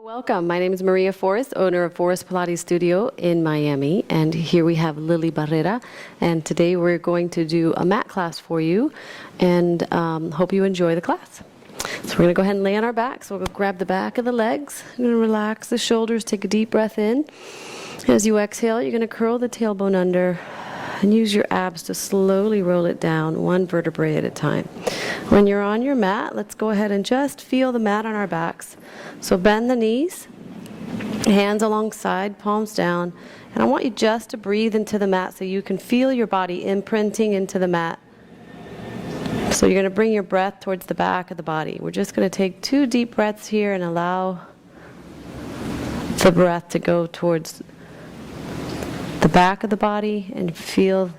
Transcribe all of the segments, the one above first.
Welcome. My name is Maria Forrest, owner of Forrest Pilates Studio in Miami, and here we have Lily Barrera, and today we're going to do a mat class for you, and hope you enjoy the class. So we're going to go ahead and lay on our back, so we'll grab the back of the legs, you're going to relax the shoulders, take a deep breath in. As you exhale, you're going to curl the tailbone under and use your abs to slowly roll it down, one vertebrae at a time. When you're on your mat, let's go ahead and just feel the mat on our backs. So bend the knees, hands alongside, palms down, and I want you just to breathe into the mat so you can feel your body imprinting into the mat. So you're going to bring your breath towards the back of the body. We're just going to take 2 deep breaths here and allow the breath to go towards the back of the body and feel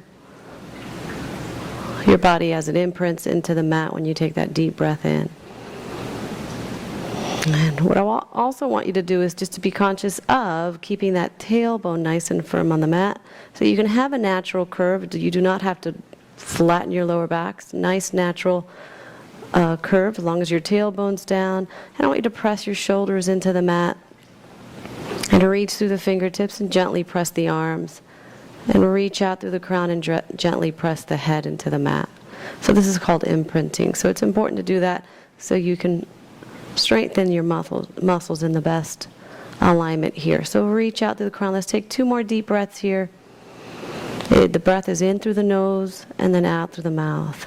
your body as it imprints into the mat when you take that deep breath in. And what I also want you to do is just to be conscious of keeping that tailbone nice and firm on the mat so you can have a natural curve. You do not have to flatten your lower backs. Nice natural curve as long as your tailbone's down. And I want you to press your shoulders into the mat and reach through the fingertips and gently press the arms. And reach out through the crown and gently press the head into the mat. So this is called imprinting. So it's important to do that so you can strengthen your muscles in the best alignment here. So reach out through the crown. Let's take 2 more deep breaths here. The breath is in through the nose and then out through the mouth.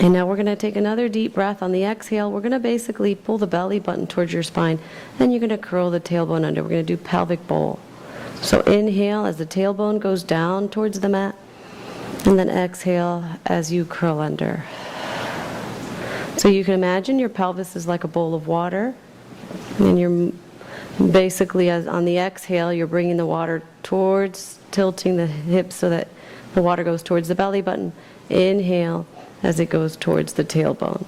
And now we're going to take another deep breath. On the exhale, we're going to basically pull the belly button towards your spine, and you're going to curl the tailbone under. We're going to do pelvic bowl. So inhale as the tailbone goes down towards the mat, and then exhale as you curl under. So you can imagine your pelvis is like a bowl of water, and you're basically, as on the exhale, you're bringing the water towards, tilting the hips so that the water goes towards the belly button. Inhale as it goes towards the tailbone.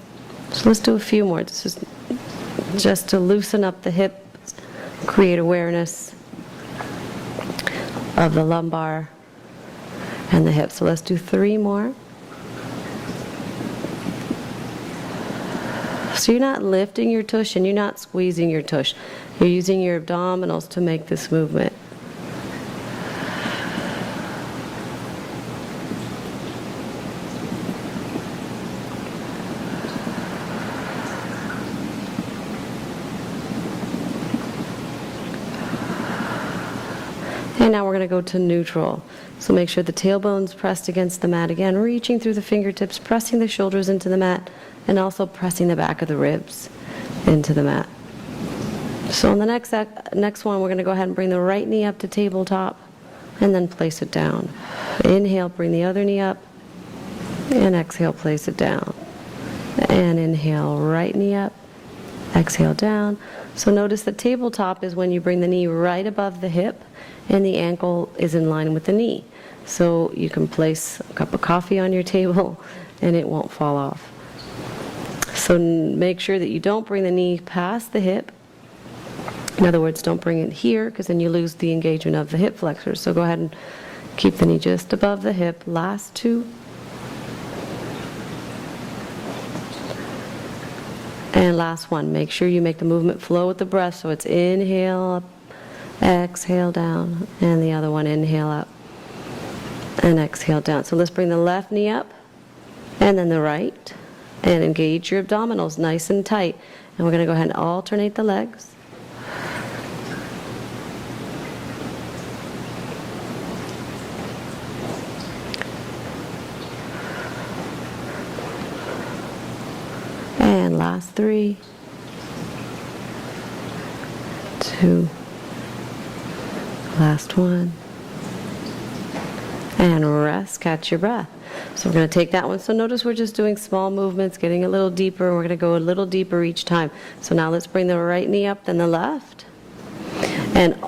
So let's do a few more. This is just to loosen up the hips, create awareness of the lumbar and the hips. So let's do 3 more. So you're not lifting your tush and you're not squeezing your tush. You're using your abdominals to make this movement. And now we're going to go to neutral. So make sure the tailbone's pressed against the mat again, reaching through the fingertips, pressing the shoulders into the mat, and also pressing the back of the ribs into the mat. So on the next one, we're going to go ahead and bring the right knee up to tabletop, and then place it down. Inhale, bring the other knee up, and exhale, place it down. And inhale, right knee up, exhale down. So notice the tabletop is when you bring the knee right above the hip, and the ankle is in line with the knee. So you can place a cup of coffee on your table and it won't fall off. So make sure that you don't bring the knee past the hip. In other words, don't bring it here because then you lose the engagement of the hip flexors. So go ahead and keep the knee just above the hip. Last 2. And last one. Make sure you make the movement flow with the breath. So it's inhale up, exhale down, and the other one inhale up and exhale down. So let's bring the left knee up and then the right and engage your abdominals nice and tight. And we're going to go ahead and alternate the legs. And last 3, 2, last 1, and rest, catch your breath. So we're going to take that one. So notice we're just doing small movements, getting a little deeper. We're going to go a little deeper each time. So now let's bring the right knee up, then the left. And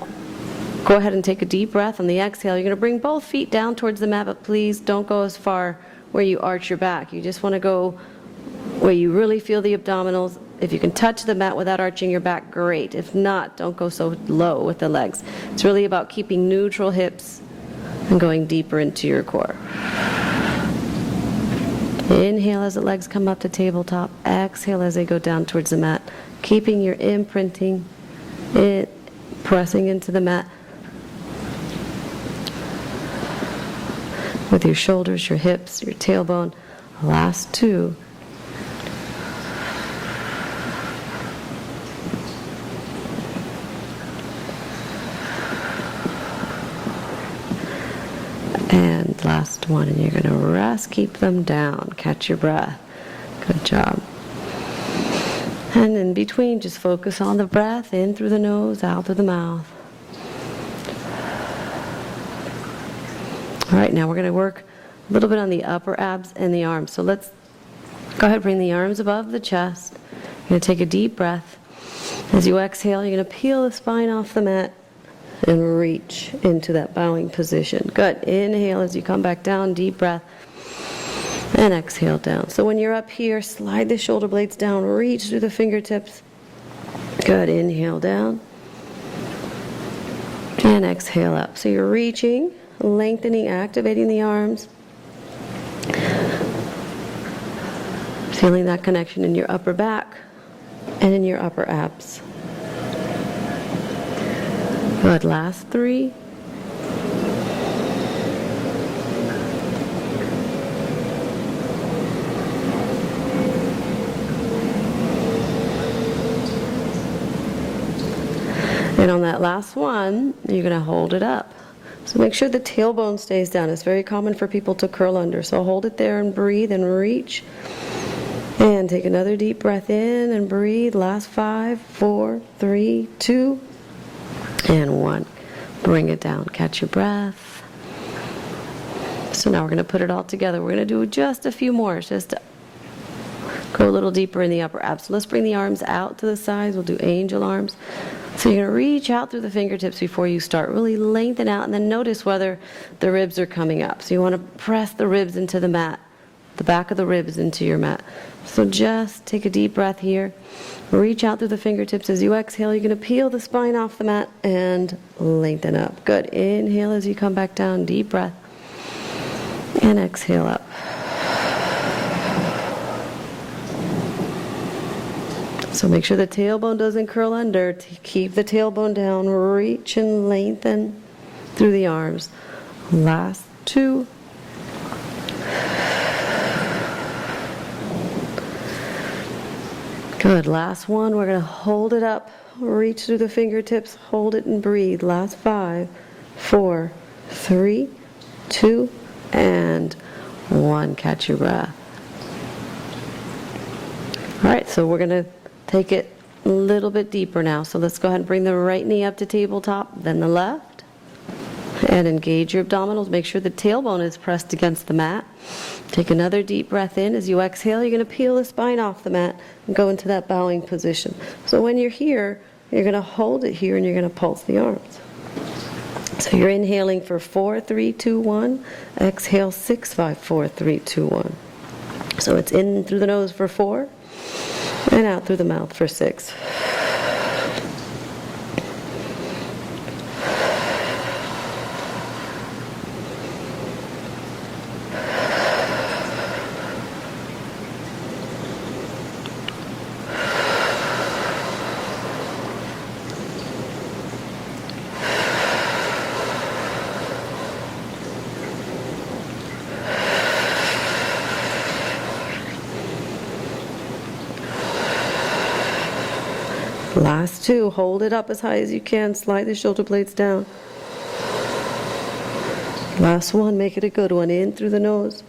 go ahead and take a deep breath on the exhale. You're going to bring both feet down towards the mat, but please don't go as far where you arch your back. You just want to go where you really feel the abdominals. If you can touch the mat without arching your back, great. If not, don't go so low with the legs. It's really about keeping neutral hips and going deeper into your core. Inhale as the legs come up to tabletop. Exhale as they go down towards the mat. Keeping your imprinting, pressing into the mat with your shoulders, your hips, your tailbone. Last two. And last one, and you're going to rest, keep them down, catch your breath. Good job. And in between, just focus on the breath, in through the nose, out through the mouth. All right, now we're going to work a little bit on the upper abs and the arms. So let's go ahead and bring the arms above the chest. You're going to take a deep breath. As you exhale, you're going to peel the spine off the mat and reach into that bowing position. Good. Inhale as you come back down, deep breath. And exhale down. So when you're up here, slide the shoulder blades down, reach through the fingertips. Good. Inhale down. And exhale up. So you're reaching, lengthening, activating the arms. Feeling that connection in your upper back and in your upper abs. Good. Last three. And on that last one, you're going to hold it up. So make sure the tailbone stays down. It's very common for people to curl under. So hold it there and breathe and reach. And take another deep breath in and breathe. Last 5, 4, 3, 2, and 1. Bring it down. Catch your breath. So now we're going to put it all together. We're going to do just a few more, just to go a little deeper in the upper abs. So let's bring the arms out to the sides. We'll do angel arms. So you're going to reach out through the fingertips before you start. Really lengthen out and then notice whether the ribs are coming up. So you want to press the ribs into the mat, the back of the ribs into your mat. So just take a deep breath here. Reach out through the fingertips. As you exhale, you're going to peel the spine off the mat and lengthen up. Good. Inhale as you come back down. Deep breath. And exhale up. So make sure the tailbone doesn't curl under. Keep the tailbone down. Reach and lengthen through the arms. Last two. Good. Last one. We're going to hold it up. Reach through the fingertips. Hold it and breathe. Last 5, 4, 3, 2, and 1. Catch your breath. All right. So we're going to take it a little bit deeper now. So let's go ahead and bring the right knee up to tabletop, then the left. And engage your abdominals. Make sure the tailbone is pressed against the mat. Take another deep breath in. As you exhale, you're going to peel the spine off the mat and go into that bowing position. So when you're here, you're going to hold it here and you're going to pulse the arms. So you're inhaling for 4, 3, 2, 1. Exhale 6, 5, 4, 3, 2, 1. So it's in through the nose for 4. And out through the mouth for 6. Last two. Hold it up as high as you can. Slide the shoulder blades down. Last one. Make it a good one. In through the nose.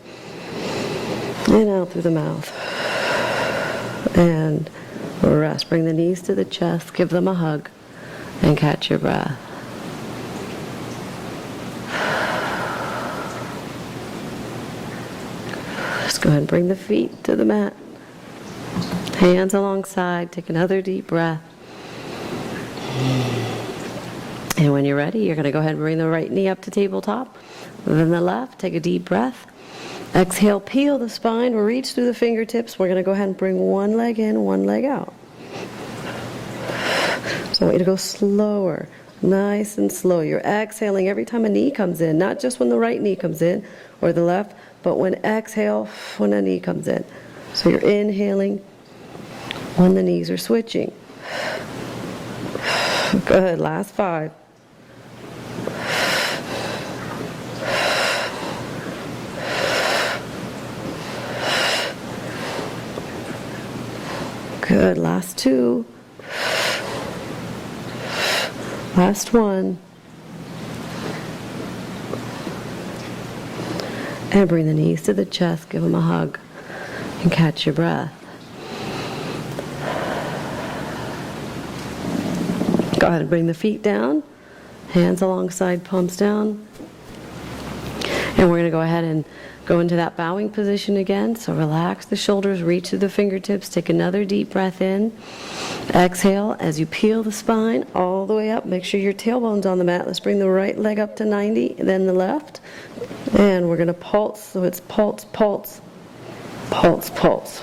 And out through the mouth. And rest. Bring the knees to the chest. Give them a hug. And catch your breath. Just go ahead and bring the feet to the mat. Hands alongside. Take another deep breath. And when you're ready, you're going to go ahead and bring the right knee up to tabletop. Then the left. Take a deep breath. Exhale, peel the spine. Reach through the fingertips. We're going to go ahead and bring one leg in, one leg out. So I want you to go slower. Nice and slow. You're exhaling every time a knee comes in. Not just when the right knee comes in or the left, but when exhale, when the knee comes in. So you're inhaling when the knees are switching. Good, last 5. Good, last 2. Last 1. And bring the knees to the chest, give them a hug, and catch your breath. Go ahead and bring the feet down, hands alongside, palms down. And we're going to go ahead and go into that bowing position again. So relax the shoulders, reach through the fingertips, take another deep breath in. Exhale as you peel the spine all the way up. Make sure your tailbone's on the mat. Let's bring the right leg up to 90, then the left. And we're going to pulse, so it's pulse, pulse, pulse, pulse.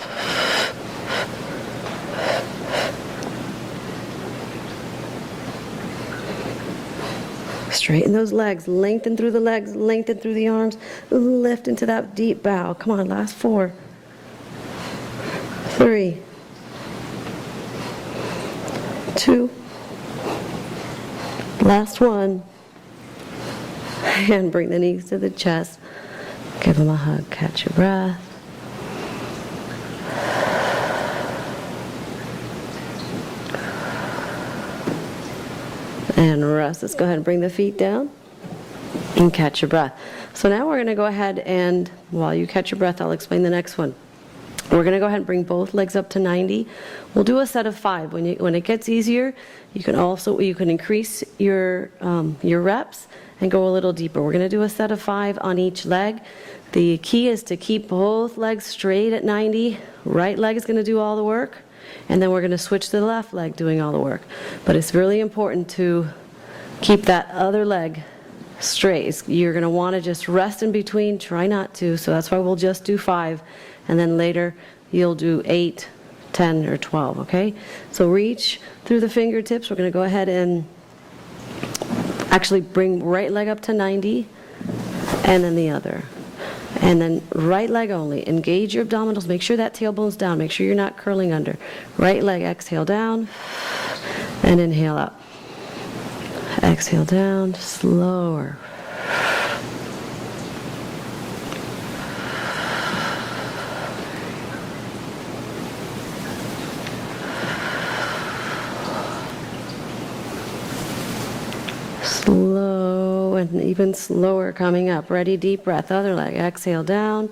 Straighten those legs, lengthen through the legs, lengthen through the arms, lift into that deep bow. Come on, last 4, 3, 2, last 1. And bring the knees to the chest. Give them a hug, catch your breath. And rest. Let's go ahead and bring the feet down and catch your breath. So now we're going to go ahead and, while you catch your breath, I'll explain the next one. We're going to go ahead and bring both legs up to 90. We'll do a set of 5. When it gets easier, you can increase your reps and go a little deeper. We're going to do a set of 5 on each leg. The key is to keep both legs straight at 90. Right leg is going to do all the work. And then we're going to switch to the left leg doing all the work. But it's really important to keep that other leg straight. You're going to want to just rest in between. Try not to. So that's why we'll just do 5. And then later you'll do 8, 10, or 12. Okay? So reach through the fingertips. We're going to go ahead and actually bring right leg up to 90. And then the other. And then right leg only. Engage your abdominals. Make sure that tailbone's down. Make sure you're not curling under. Right leg, exhale down. And inhale up. Exhale down. Slower. Slow and even slower coming up. Ready, deep breath. Other leg. Exhale down.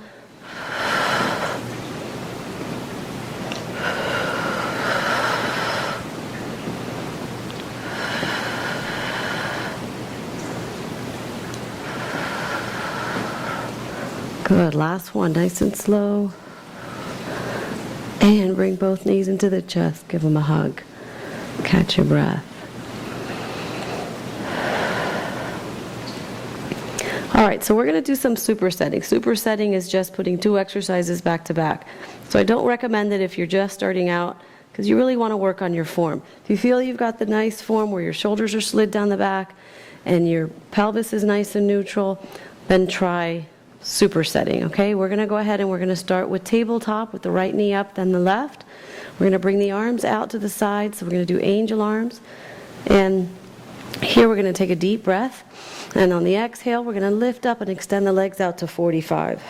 Good. Last one. Nice and slow. And bring both knees into the chest. Give them a hug. Catch your breath. All right, so we're going to do some supersetting. Supersetting is just putting 2 exercises back to back. So I don't recommend it if you're just starting out, because you really want to work on your form. If you feel you've got the nice form where your shoulders are slid down the back and your pelvis is nice and neutral, then try supersetting, okay? We're going to go ahead and we're going to start with tabletop with the right knee up, then the left. We're going to bring the arms out to the side, so we're going to do angel arms. And here we're going to take a deep breath. And on the exhale, we're going to lift up and extend the legs out to 45.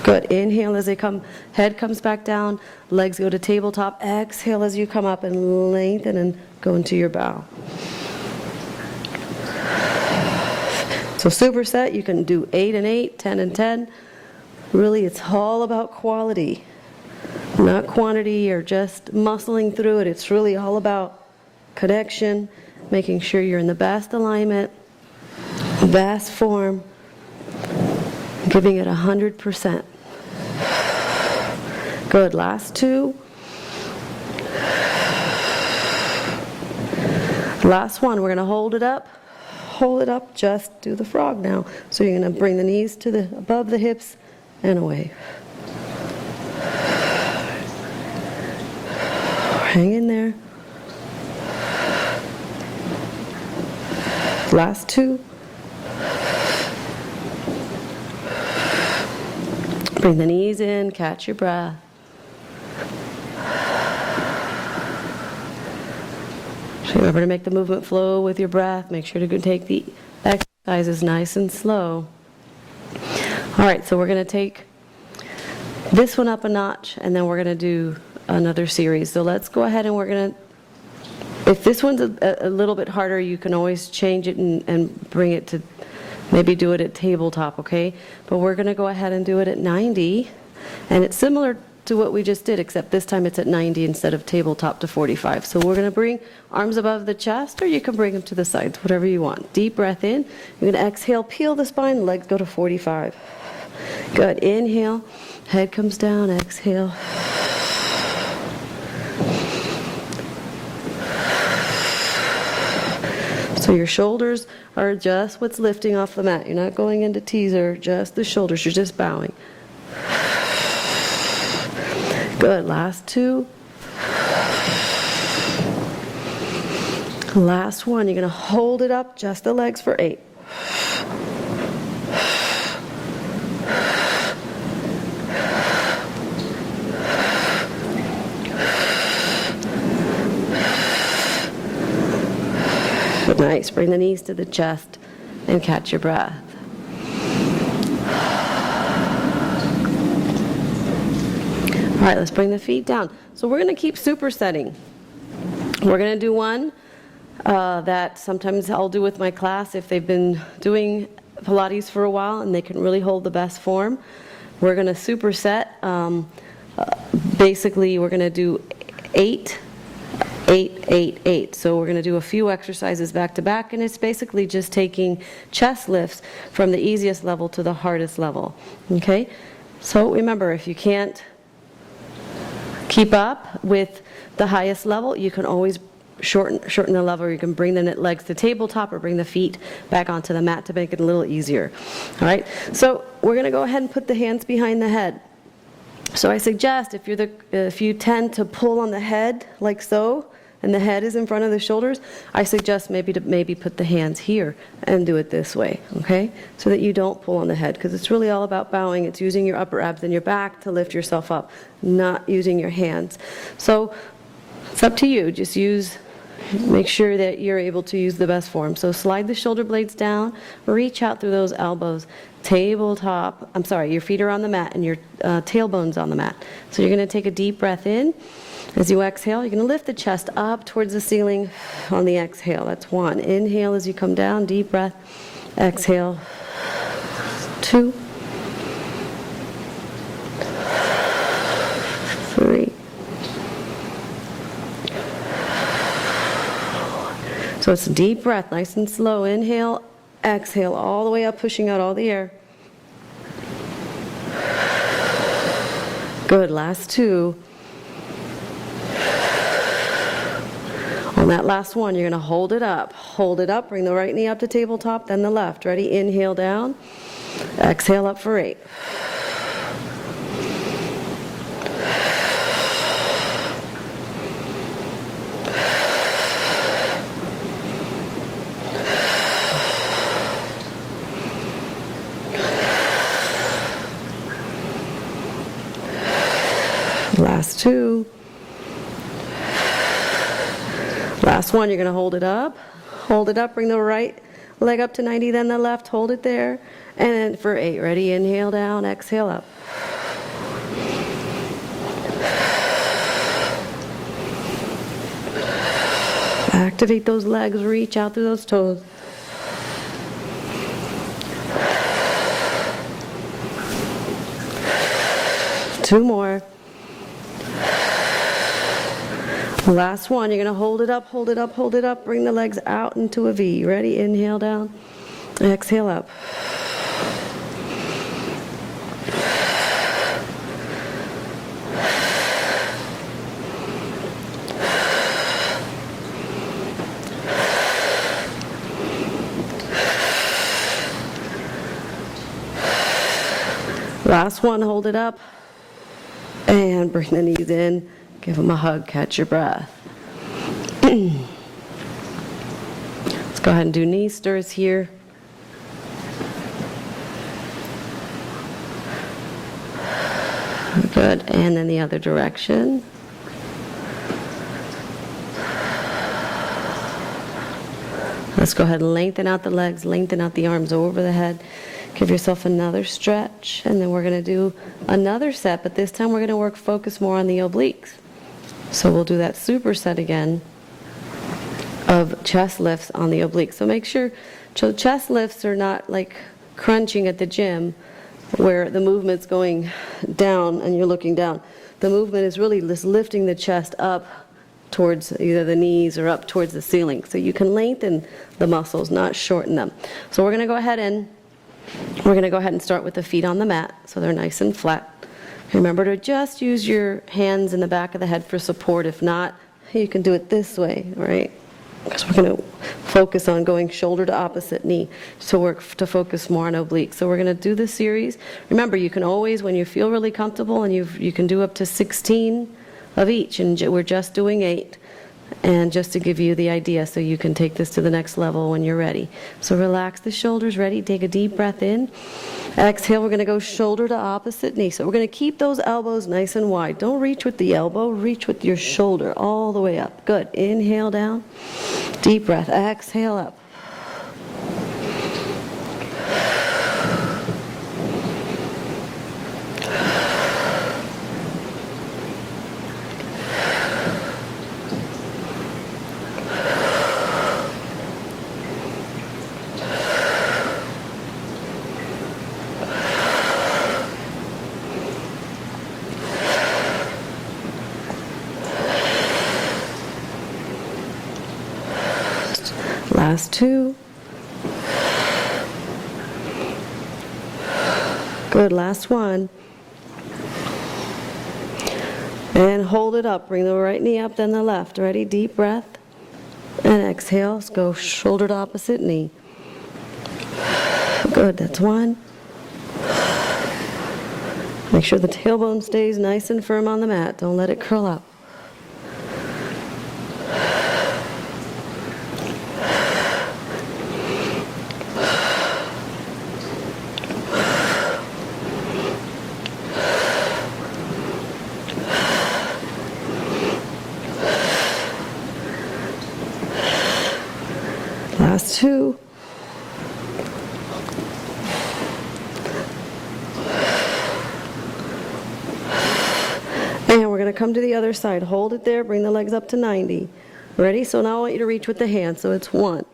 Good. Inhale as they come, head comes back down, legs go to tabletop. Exhale as you come up and lengthen and go into your bow. So superset, you can do 8 and 8, 10 and 10. Really, it's all about quality, not quantity or just muscling through it. It's really all about connection, making sure you're in the best alignment, best form, giving it 100%. Good. Last 2. Last one. We're going to hold it up. Hold it up. Just do the frog now. So you're going to bring the knees to the above the hips and away. Hang in there. Last 2. Bring the knees in, catch your breath. So remember to make the movement flow with your breath. Make sure to take the exercises nice and slow. All right, so we're going to take this one up a notch, and then we're going to do another series. So let's go ahead and we're going to, if this one's a little bit harder, you can always change it and bring it to, maybe do it at tabletop, okay? But we're going to go ahead and do it at 90, and it's similar to what we just did, except this time it's at 90 instead of tabletop to 45. So we're going to bring arms above the chest, or you can bring them to the sides, whatever you want. Deep breath in. You're going to exhale, peel the spine, legs go to 45. Good. Inhale, head comes down, exhale. So your shoulders are just what's lifting off the mat. You're not going into teaser, just the shoulders. You're just bowing. Good. Last two. Last one. You're going to hold it up, just the legs for 8. Nice. Bring the knees to the chest and catch your breath. All right, let's bring the feet down. So we're going to keep supersetting. We're going to do one that sometimes I'll do with my class if they've been doing Pilates for a while and they can really hold the best form. We're going to superset. Basically, we're going to do 8, 8, 8, 8. So we're going to do a few exercises back to back, and it's basically just taking chest lifts from the easiest level to the hardest level. Okay? So remember, if you can't keep up with the highest level, you can always shorten the level. You can bring the legs to tabletop or bring the feet back onto the mat to make it a little easier. All right? So we're going to go ahead and put the hands behind the head. So I suggest if you tend to pull on the head like so, and the head is in front of the shoulders, I suggest maybe put the hands here and do it this way, okay? So that you don't pull on the head, because it's really all about bowing. It's using your upper abs and your back to lift yourself up, not using your hands. So it's up to you. Just make sure that you're able to use the best form. So slide the shoulder blades down, reach out through those elbows, tabletop, your feet are on the mat and your tailbone's on the mat. So you're going to take a deep breath in. As you exhale, you're going to lift the chest up towards the ceiling on the exhale. That's 1. Inhale as you come down, deep breath. Exhale. 2. 3. So it's a deep breath, nice and slow. Inhale, exhale, all the way up, pushing out all the air. Good. Last 2. On that last one, you're going to hold it up. Hold it up. Bring the right knee up to tabletop, then the left. Ready? Inhale down. Exhale up for 8. Last 2. Last one, you're going to hold it up. Hold it up, bring the right leg up to 90, then the left, hold it there. And then for 8, ready? Inhale down, exhale up. Activate those legs, reach out through those toes. Two more. Last one, you're going to hold it up, hold it up, hold it up. Bring the legs out into a V. Ready? Inhale down. Exhale up. Last one, hold it up. And bring the knees in. Give them a hug, catch your breath. Let's go ahead and do knee stirs here. Good, and then the other direction. Let's go ahead and lengthen out the legs, lengthen out the arms over the head. Give yourself another stretch, and then we're going to do another set, but this time we're going to focus more on the obliques. So we'll do that superset again of chest lifts on the obliques. So make sure, so chest lifts are not like crunching at the gym where the movement's going down and you're looking down. The movement is really just lifting the chest up towards either the knees or up towards the ceiling. So you can lengthen the muscles, not shorten them. So we're going to go ahead and start with the feet on the mat so they're nice and flat. Remember to just use your hands in the back of the head for support. If not, you can do it this way, right? Because we're going to focus on going shoulder to opposite knee to focus more on obliques. So we're going to do this series. Remember, you can always, when you feel really comfortable, and you can do up to 16 of each, and we're just doing 8. And just to give you the idea so you can take this to the next level when you're ready. So relax the shoulders, ready? Take a deep breath in. Exhale, we're going to go shoulder to opposite knee. So we're going to keep those elbows nice and wide. Don't reach with the elbow, reach with your shoulder all the way up. Good. Inhale down. Deep breath. Exhale up. Last 2. Good, last 1. And hold it up. Bring the right knee up, then the left. Ready? Deep breath. And exhale. Let's go shoulder to opposite knee. Good, that's 1. Make sure the tailbone stays nice and firm on the mat. Don't let it curl up. Last 2. And we're going to come to the other side. Hold it there. Bring the legs up to 90. Ready? So now I want you to reach with the hands. So it's 1.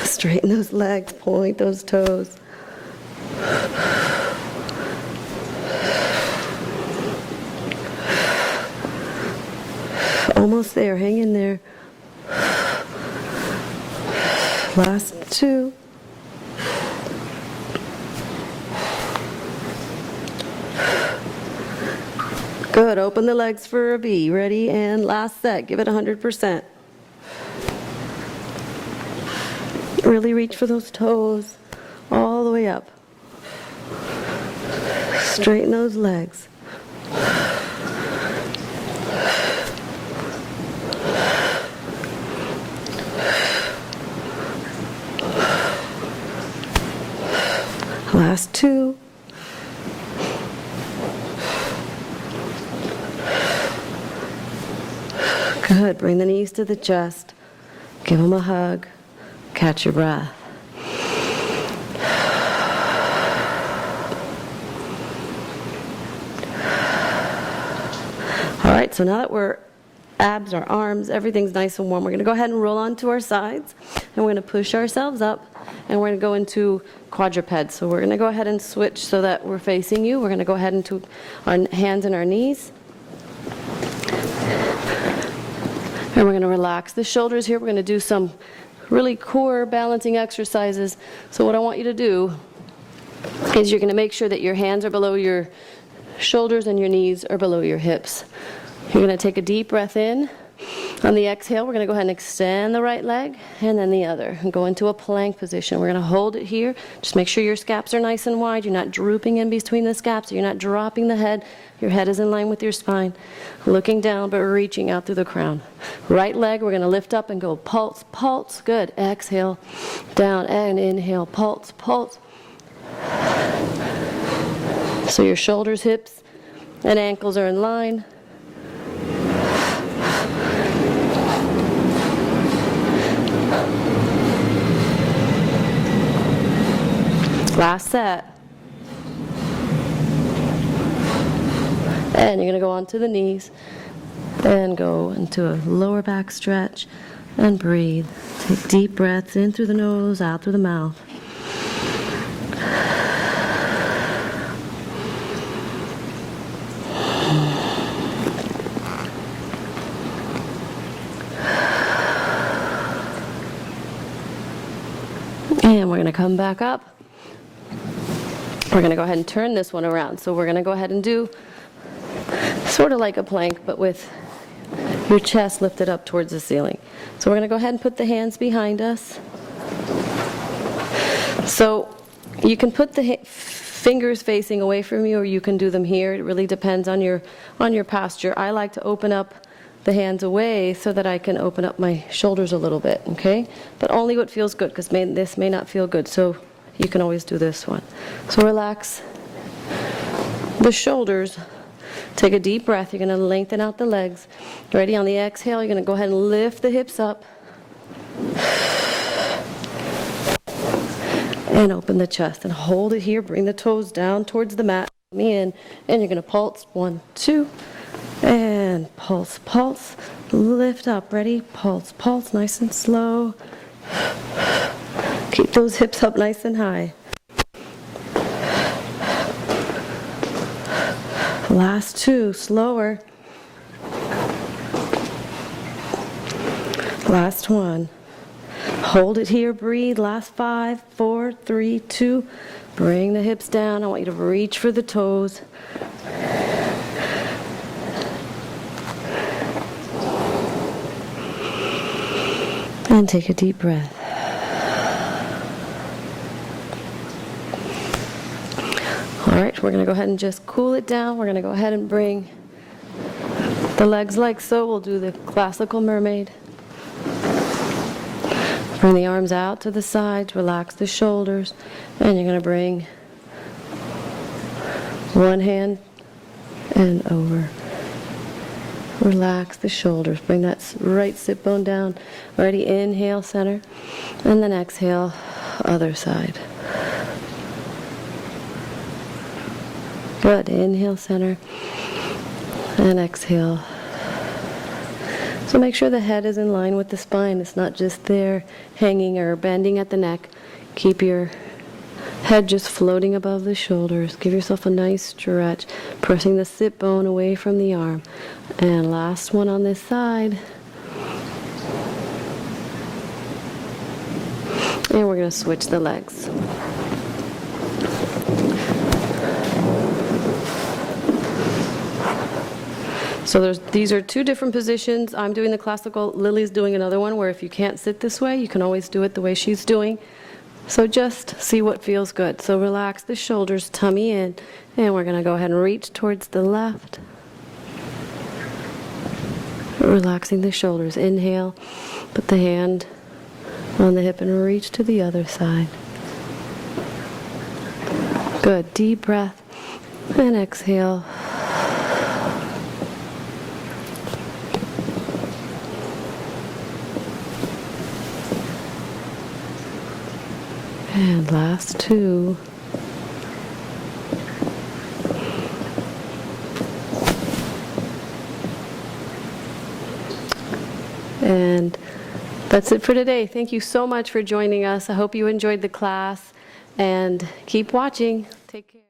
Straighten those legs. Point those toes. Almost there. Hang in there. Last 2. Good. Open the legs for a V. Ready? And last set. Give it 100%. Really reach for those toes all the way up. Straighten those legs. Last 2. Good. Bring the knees to the chest. Give them a hug. Catch your breath. All right, so now that we're abs, our arms, everything's nice and warm, we're going to go ahead and roll onto our sides, and we're going to push ourselves up, and we're going to go into quadruped. So we're going to go ahead and switch so that we're facing you. We're going to go ahead into our hands and our knees. And we're going to relax the shoulders here. We're going to do some really core balancing exercises. So what I want you to do is you're going to make sure that your hands are below your shoulders and your knees are below your hips. You're going to take a deep breath in, On the exhale, we're going to go ahead and extend the right leg and then the other and go into a plank position. We're going to hold it here. Just make sure your scaps are nice and wide. You're not drooping in between the scaps. You're not dropping the head. Your head is in line with your spine. Looking down but reaching out through the crown. Right leg, we're going to lift up and go pulse, pulse. Good. Exhale, down and inhale, pulse, pulse. So your shoulders, hips, and ankles are in line. Last set. And you're going to go onto the knees and go into a lower back stretch and breathe. Take deep breaths in through the nose, out through the mouth. And we're going to come back up. We're going to go ahead and turn this one around. So we're going to go ahead and do sort of like a plank, but with your chest lifted up towards the ceiling. So we're going to go ahead and put the hands behind us. So you can put the fingers facing away from you, or you can do them here. It really depends on your posture. I like to open up the hands away so that I can open up my shoulders a little bit, okay? But only what feels good, because this may not feel good. So you can always do this one. So relax the shoulders. Take a deep breath. You're going to lengthen out the legs. Ready? On the exhale, you're going to go ahead and lift the hips up. And open the chest. And hold it here. Bring the toes down towards the mat. Me in. And you're going to pulse. 1, 2. And pulse, pulse. Lift up. Ready? Pulse, pulse. Nice and slow. Keep those hips up nice and high. Last 2, slower. Last 1. Hold it here, breathe. Last 5, 4, 3, 2. Bring the hips down. I want you to reach for the toes. And take a deep breath. All right, we're going to go ahead and just cool it down. We're going to go ahead and bring the legs like so. We'll do the classical mermaid. Bring the arms out to the sides, relax the shoulders, and you're going to bring one hand and over. Relax the shoulders. Bring that right sit bone down. Ready? Inhale, center, and then exhale, other side. Good. Inhale, center, and exhale. So make sure the head is in line with the spine. It's not just there hanging or bending at the neck. Keep your head just floating above the shoulders. Give yourself a nice stretch, pressing the sit bone away from the arm. And last one on this side. And we're going to switch the legs. So these are 2 different positions. I'm doing the classical. Lily's doing another one where if you can't sit this way, you can always do it the way she's doing. So just see what feels good. So relax the shoulders, tummy in, and we're going to go ahead and reach towards the left. Relaxing the shoulders. Inhale, put the hand on the hip and reach to the other side. Good. Deep breath. And exhale. And last 2. And that's it for today. Thank you so much for joining us. I hope you enjoyed the class, and keep watching. Take care.